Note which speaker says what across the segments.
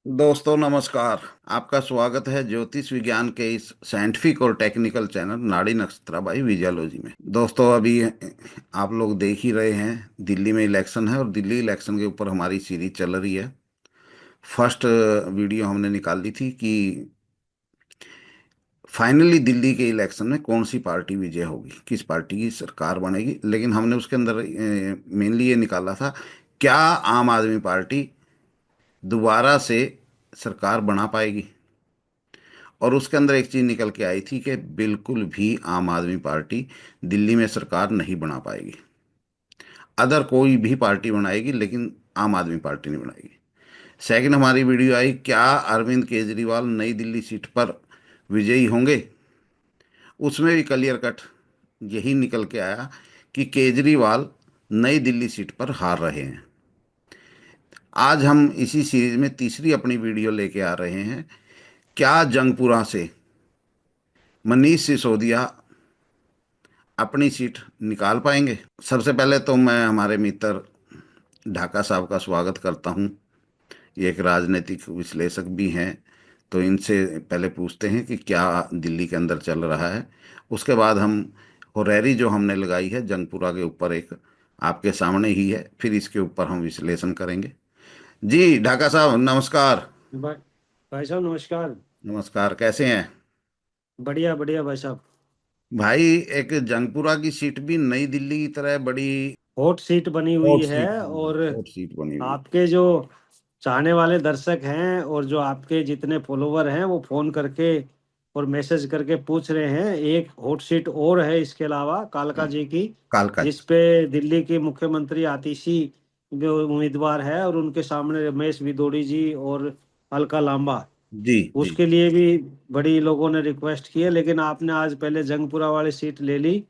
Speaker 1: दोस्तों नमस्कार। आपका स्वागत है ज्योतिष विज्ञान के इस साइंटिफिक और टेक्निकल चैनल नाड़ी नक्षत्रा बाई विजियोलॉजी में। दोस्तों अभी आप लोग देख ही रहे हैं, दिल्ली में इलेक्शन है और दिल्ली इलेक्शन के ऊपर हमारी सीरीज चल रही है। फर्स्ट वीडियो हमने निकाल ली थी कि फाइनली दिल्ली के इलेक्शन में कौन सी पार्टी विजय होगी, किस पार्टी की सरकार बनेगी। लेकिन हमने उसके अंदर मेनली ये निकाला था, क्या आम आदमी पार्टी दोबारा से सरकार बना पाएगी। और उसके अंदर एक चीज निकल के आई थी कि बिल्कुल भी आम आदमी पार्टी दिल्ली में सरकार नहीं बना पाएगी। अदर कोई भी पार्टी बनाएगी लेकिन आम आदमी पार्टी नहीं बनाएगी। सेकंड हमारी वीडियो आई, क्या अरविंद केजरीवाल नई दिल्ली सीट पर विजयी होंगे। उसमें भी क्लियर कट यही निकल के आया कि केजरीवाल नई दिल्ली सीट पर हार रहे हैं। आज हम इसी सीरीज में तीसरी अपनी वीडियो लेके आ रहे हैं, क्या जंगपुरा से मनीष सिसोदिया अपनी सीट निकाल पाएंगे। सबसे पहले तो मैं हमारे मित्र ढाका साहब का स्वागत करता हूं। ये एक राजनीतिक विश्लेषक भी हैं, तो इनसे पहले पूछते हैं कि क्या दिल्ली के अंदर चल रहा है। उसके बाद हम होरेरी जो हमने लगाई है जंगपुरा के ऊपर, एक आपके सामने ही है, फिर इसके ऊपर हम विश्लेषण करेंगे। जी ढाका साहब नमस्कार।
Speaker 2: भाई भाई साहब नमस्कार।
Speaker 1: नमस्कार, कैसे हैं।
Speaker 2: बढ़िया बढ़िया भाई साहब।
Speaker 1: भाई, एक जंगपुरा की सीट भी नई दिल्ली की तरह बड़ी
Speaker 2: हॉट सीट बनी
Speaker 1: हॉट
Speaker 2: हुई है।
Speaker 1: सीट,
Speaker 2: और
Speaker 1: हॉट सीट बनी हुई।
Speaker 2: आपके जो चाहने वाले दर्शक हैं और जो आपके जितने फॉलोवर हैं वो फोन करके और मैसेज करके पूछ रहे हैं, एक हॉट सीट और है इसके अलावा कालका
Speaker 1: हाँ,
Speaker 2: जी की,
Speaker 1: कालका जी।
Speaker 2: जिसपे दिल्ली की मुख्यमंत्री आतिशी जो उम्मीदवार है और उनके सामने रमेश भिदोड़ी जी और अलका लांबा,
Speaker 1: जी जी।
Speaker 2: उसके लिए भी बड़ी लोगों ने रिक्वेस्ट की है। लेकिन आपने आज पहले जंगपुरा वाली सीट ले ली।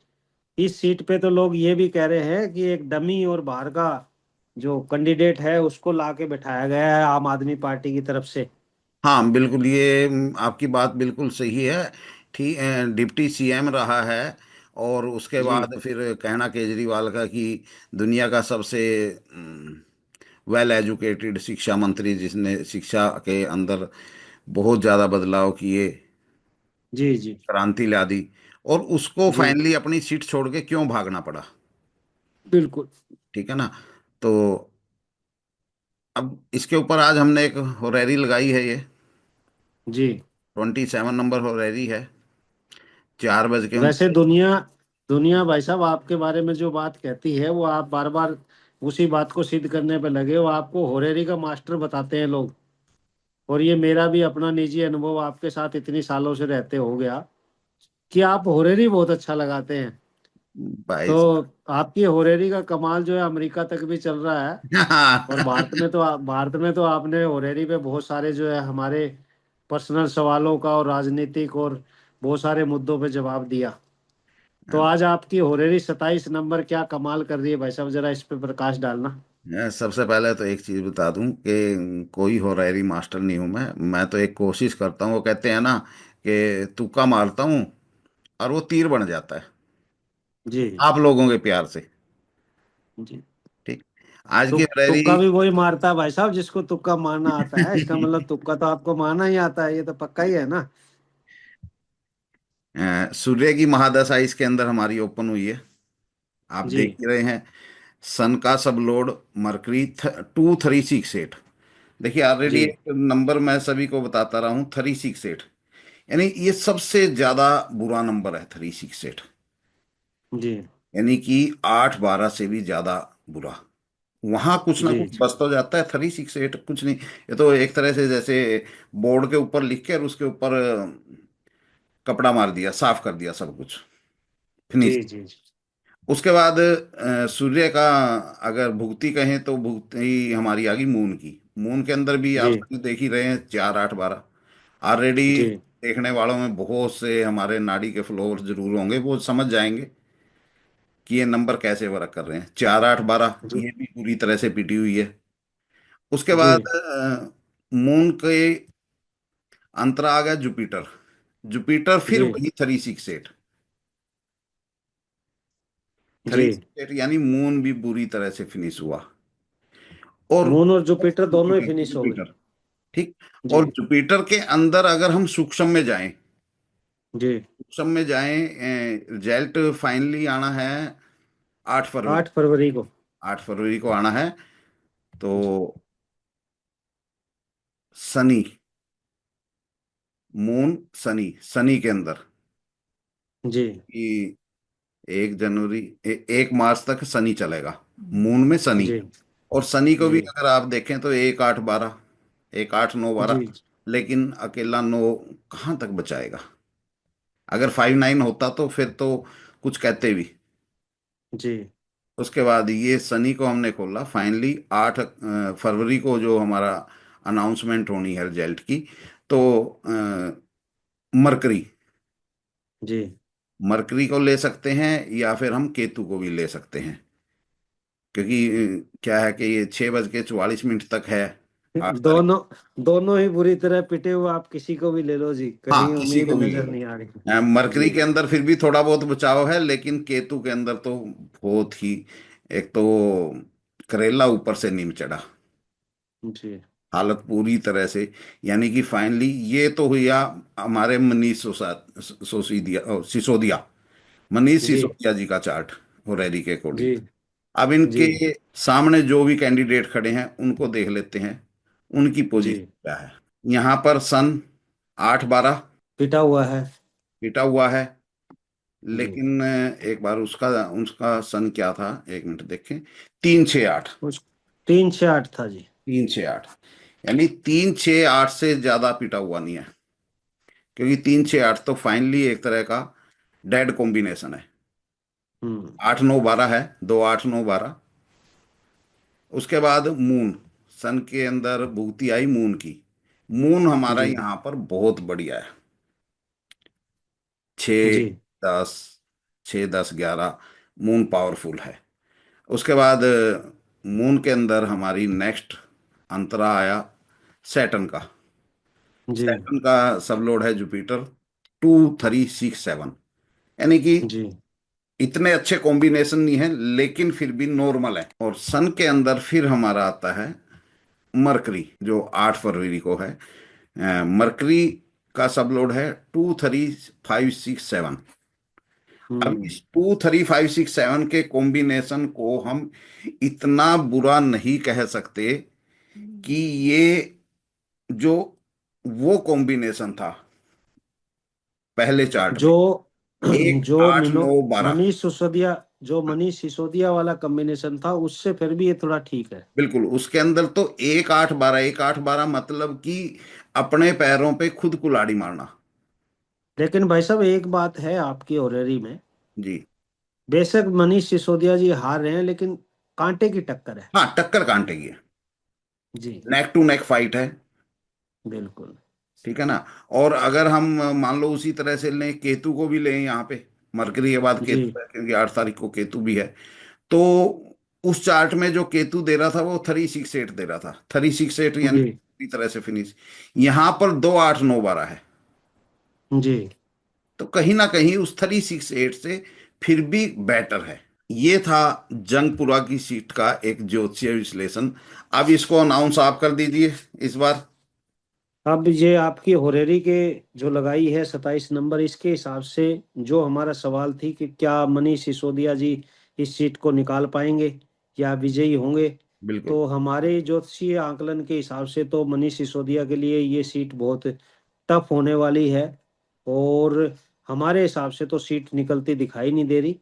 Speaker 2: इस सीट पे तो लोग ये भी कह रहे हैं कि एक डमी और बाहर का जो कैंडिडेट है उसको ला के बैठाया गया है आम आदमी पार्टी की तरफ से।
Speaker 1: हाँ बिल्कुल, ये आपकी बात बिल्कुल सही है। ठीक, डिप्टी सीएम रहा है। और उसके
Speaker 2: जी
Speaker 1: बाद फिर कहना केजरीवाल का कि दुनिया का सबसे वेल एजुकेटेड शिक्षा मंत्री, जिसने शिक्षा के अंदर बहुत ज़्यादा बदलाव किए,
Speaker 2: जी जी
Speaker 1: क्रांति ला दी, और उसको
Speaker 2: जी
Speaker 1: फाइनली अपनी सीट छोड़ के क्यों भागना पड़ा।
Speaker 2: बिल्कुल।
Speaker 1: ठीक है ना। तो अब इसके ऊपर आज हमने एक रैली लगाई है, ये
Speaker 2: जी
Speaker 1: 27 नंबर हो रैली है, 4 बज के
Speaker 2: वैसे दुनिया दुनिया भाई साहब आपके बारे में जो बात कहती है वो आप बार बार उसी बात को सिद्ध करने पे लगे हो। आपको होरेरी का मास्टर बताते हैं लोग। और ये मेरा भी अपना निजी अनुभव आपके साथ इतनी सालों से रहते हो गया कि आप होरेरी बहुत अच्छा लगाते हैं।
Speaker 1: भाई
Speaker 2: तो आपकी होरेरी का कमाल जो है अमेरिका तक भी चल रहा है। और
Speaker 1: साहब।
Speaker 2: भारत में तो आपने होरेरी पे बहुत सारे जो है हमारे पर्सनल सवालों का और राजनीतिक और बहुत सारे मुद्दों पे जवाब दिया। तो आज आपकी होरेरी 27 नंबर क्या कमाल कर रही है भाई साहब, जरा इस पे प्रकाश डालना।
Speaker 1: मैं सबसे पहले तो एक चीज बता दूं कि कोई होरायरी मास्टर नहीं हूं मैं तो एक कोशिश करता हूँ। वो कहते हैं ना कि तुक्का मारता हूँ और वो तीर बन जाता है,
Speaker 2: जी
Speaker 1: आप लोगों के प्यार से।
Speaker 2: जी।
Speaker 1: ठीक। आज की
Speaker 2: तुक्का
Speaker 1: होरायरी
Speaker 2: भी वही मारता है भाई साहब जिसको तुक्का मारना आता है। इसका मतलब तुक्का तो आपको मारना ही आता है, ये तो पक्का ही है ना।
Speaker 1: सूर्य की महादशा इसके अंदर हमारी ओपन हुई है, आप
Speaker 2: जी
Speaker 1: देख ही रहे हैं। सन का सब लोड मरकरी 2368। देखिए ऑलरेडी
Speaker 2: जी
Speaker 1: एक नंबर मैं सभी को बताता रहा हूँ, 368, यानी ये सबसे ज्यादा बुरा नंबर है 368।
Speaker 2: जी
Speaker 1: यानी कि 8 12 से भी ज्यादा बुरा। वहां कुछ ना
Speaker 2: जी
Speaker 1: कुछ बस तो जाता है, 368 कुछ नहीं। ये तो एक तरह से जैसे बोर्ड के ऊपर लिख के और उसके ऊपर कपड़ा मार दिया, साफ कर दिया सब कुछ,
Speaker 2: जी
Speaker 1: फिनिश।
Speaker 2: जी
Speaker 1: उसके बाद सूर्य का अगर भुगती कहें तो भुगती हमारी आ गई मून की। मून के अंदर भी आप
Speaker 2: जी
Speaker 1: सभी देख ही रहे हैं, 4 8 12 ऑलरेडी।
Speaker 2: जी
Speaker 1: देखने वालों में बहुत से हमारे नाड़ी के फ्लोर जरूर होंगे, वो समझ जाएंगे कि ये नंबर कैसे वर्क कर रहे हैं। 4 8 12
Speaker 2: जी
Speaker 1: ये भी पूरी तरह से पिटी हुई है। उसके
Speaker 2: जी
Speaker 1: बाद मून के अंतरा आ गया जुपिटर। जुपिटर फिर
Speaker 2: जी
Speaker 1: वही 368।
Speaker 2: जी।
Speaker 1: 368 यानी मून भी बुरी तरह से फिनिश हुआ। और
Speaker 2: मून और जुपिटर दोनों ही फिनिश हो गए।
Speaker 1: जुपिटर ठीक। और
Speaker 2: जी
Speaker 1: जुपिटर के अंदर अगर हम सूक्ष्म में जाएं,
Speaker 2: जी।
Speaker 1: सूक्ष्म में जाएं, रिजल्ट फाइनली आना है 8 फरवरी।
Speaker 2: 8 फरवरी को।
Speaker 1: 8 फरवरी को आना है। तो
Speaker 2: जी
Speaker 1: शनि, मून शनि, शनि के अंदर
Speaker 2: जी
Speaker 1: कि 1 जनवरी 1 मार्च तक शनि चलेगा, मून में शनि।
Speaker 2: जी
Speaker 1: और शनि को भी
Speaker 2: जी
Speaker 1: अगर आप देखें तो 1 8 12, 1 8 9 12,
Speaker 2: जी
Speaker 1: लेकिन अकेला 9 कहाँ तक बचाएगा? अगर 5 9 होता तो फिर तो कुछ कहते भी।
Speaker 2: जी
Speaker 1: उसके बाद ये शनि को हमने खोला फाइनली 8 फरवरी को, जो हमारा अनाउंसमेंट होनी है रिजल्ट की। तो मरकरी,
Speaker 2: जी।
Speaker 1: मरकरी को ले सकते हैं या फिर हम केतु को भी ले सकते हैं, क्योंकि क्या है कि ये 6:44 तक है 8 तारीख।
Speaker 2: दोनों दोनों ही बुरी तरह पिटे हुए, आप किसी को भी ले लो जी,
Speaker 1: हाँ,
Speaker 2: कहीं
Speaker 1: किसी
Speaker 2: उम्मीद
Speaker 1: को भी ले
Speaker 2: नजर
Speaker 1: लो।
Speaker 2: नहीं आ रही।
Speaker 1: मरकरी
Speaker 2: जी
Speaker 1: के अंदर फिर भी थोड़ा बहुत बचाव है, लेकिन केतु के अंदर तो बहुत ही, एक तो करेला ऊपर से नीम चढ़ा,
Speaker 2: जी
Speaker 1: हालत पूरी तरह से। यानी कि फाइनली ये तो हुआ हमारे मनीष सिसोदिया, मनीष
Speaker 2: जी
Speaker 1: सिसोदिया जी का चार्ट होरेरी के अकॉर्डिंग।
Speaker 2: जी
Speaker 1: अब
Speaker 2: जी
Speaker 1: इनके सामने जो भी कैंडिडेट खड़े हैं उनको देख लेते हैं, उनकी
Speaker 2: जी।
Speaker 1: पोजीशन क्या है। यहाँ पर सन 8 12
Speaker 2: पिटा हुआ है।
Speaker 1: पीटा हुआ है,
Speaker 2: जी
Speaker 1: लेकिन एक बार उसका उसका सन क्या था, एक मिनट देखें। 3 6 8,
Speaker 2: कुछ 3 6 8 था जी।
Speaker 1: 3 6 8, यानी 3 6 8 से ज्यादा पीटा हुआ नहीं है, क्योंकि 3 6 8 तो फाइनली एक तरह का डेड कॉम्बिनेशन है।
Speaker 2: हम्म।
Speaker 1: 8 9 12 है, 2 8 9 12। उसके बाद मून, सन के अंदर भुगती आई मून की। मून हमारा
Speaker 2: जी
Speaker 1: यहाँ पर बहुत बढ़िया है, छ
Speaker 2: जी
Speaker 1: 10, 6 10 11, मून पावरफुल है। उसके बाद मून के अंदर हमारी नेक्स्ट अंतरा आया सैटर्न का।
Speaker 2: जी
Speaker 1: सैटर्न का सब लोड है जुपिटर, 2 3 6 7, यानी कि
Speaker 2: जी
Speaker 1: इतने अच्छे कॉम्बिनेशन नहीं है, लेकिन फिर भी नॉर्मल है। और सन के अंदर फिर हमारा आता है मरकरी, जो 8 फरवरी को है। मरकरी का सब लोड है 2 3 5 6 7। अब
Speaker 2: हम्म।
Speaker 1: इस 2 3 5 6 7 के कॉम्बिनेशन को हम इतना बुरा नहीं कह सकते कि ये जो वो कॉम्बिनेशन था पहले चार्ट में,
Speaker 2: जो
Speaker 1: 1 8 9 12।
Speaker 2: मनीष सिसोदिया, जो मनीष सिसोदिया वाला कॉम्बिनेशन था, उससे फिर भी ये थोड़ा ठीक है।
Speaker 1: बिल्कुल, उसके अंदर तो 1 8 12, 1 8 12 मतलब कि अपने पैरों पे खुद कुल्हाड़ी मारना।
Speaker 2: लेकिन भाई साहब, एक बात है आपकी ऑरेरी में,
Speaker 1: जी।
Speaker 2: बेशक मनीष सिसोदिया जी हार रहे हैं, लेकिन कांटे की टक्कर है।
Speaker 1: हाँ, टक्कर कांटे की है,
Speaker 2: जी
Speaker 1: नेक टू नेक फाइट है।
Speaker 2: बिल्कुल।
Speaker 1: ठीक है ना। और अगर हम मान लो उसी तरह से लें, केतु को भी लें यहाँ पे, मरकरी के बाद
Speaker 2: जी
Speaker 1: केतु है, क्योंकि 8 तारीख को केतु भी है। तो उस चार्ट में जो केतु दे रहा था वो 3 6 8 दे रहा था, 3 6 8, यानी
Speaker 2: जी
Speaker 1: पूरी तरह से फिनिश। यहाँ पर 2 8 9 12 है।
Speaker 2: जी
Speaker 1: तो कहीं ना कहीं उस 3 6 8 से फिर भी बेटर है। ये था जंगपुरा की सीट का एक ज्योतिषीय विश्लेषण। अब इसको अनाउंस आप कर दीजिए इस बार।
Speaker 2: अब ये आपकी होरेरी के जो लगाई है 27 नंबर, इसके हिसाब से जो हमारा सवाल थी कि क्या मनीष सिसोदिया जी इस सीट को निकाल पाएंगे या विजयी होंगे,
Speaker 1: बिल्कुल।
Speaker 2: तो हमारे ज्योतिषीय आकलन के हिसाब से तो मनीष सिसोदिया के लिए ये सीट बहुत टफ होने वाली है। और हमारे हिसाब से तो सीट निकलती दिखाई नहीं दे रही।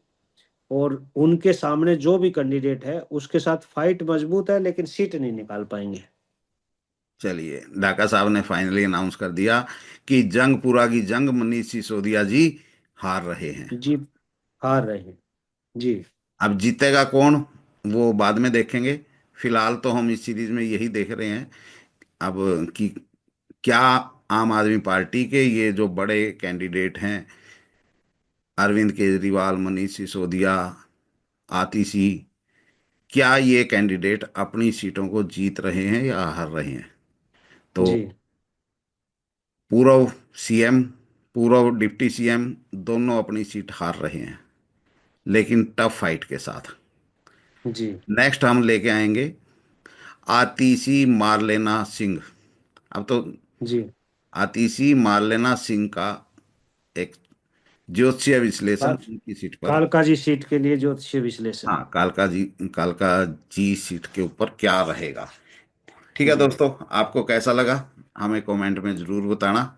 Speaker 2: और उनके सामने जो भी कैंडिडेट है उसके साथ फाइट मजबूत है, लेकिन सीट नहीं निकाल पाएंगे।
Speaker 1: चलिए, ढाका साहब ने फाइनली अनाउंस कर दिया कि जंगपुरा की जंग मनीष सिसोदिया जी हार रहे हैं।
Speaker 2: जी हार रहे हैं। जी
Speaker 1: अब जीतेगा कौन, वो बाद में देखेंगे। फिलहाल तो हम इस सीरीज में यही देख रहे हैं अब कि क्या आम आदमी पार्टी के ये जो बड़े कैंडिडेट हैं, अरविंद केजरीवाल, मनीष सिसोदिया, आतिशी, क्या ये कैंडिडेट अपनी सीटों को जीत रहे हैं या हार रहे हैं। तो
Speaker 2: जी
Speaker 1: पूर्व सीएम, पूर्व डिप्टी सीएम दोनों अपनी सीट हार रहे हैं, लेकिन टफ फाइट के साथ।
Speaker 2: जी
Speaker 1: नेक्स्ट हम लेके आएंगे आतिशी मारलेना सिंह। अब तो
Speaker 2: जी।
Speaker 1: आतिशी मार्लेना सिंह का एक ज्योतिषीय विश्लेषण
Speaker 2: का-
Speaker 1: उनकी सीट पर।
Speaker 2: कालका जी सीट के लिए ज्योतिषीय विश्लेषण।
Speaker 1: हाँ, कालका जी सीट के ऊपर क्या रहेगा। ठीक है
Speaker 2: जी।
Speaker 1: दोस्तों, आपको कैसा लगा हमें कमेंट में जरूर बताना।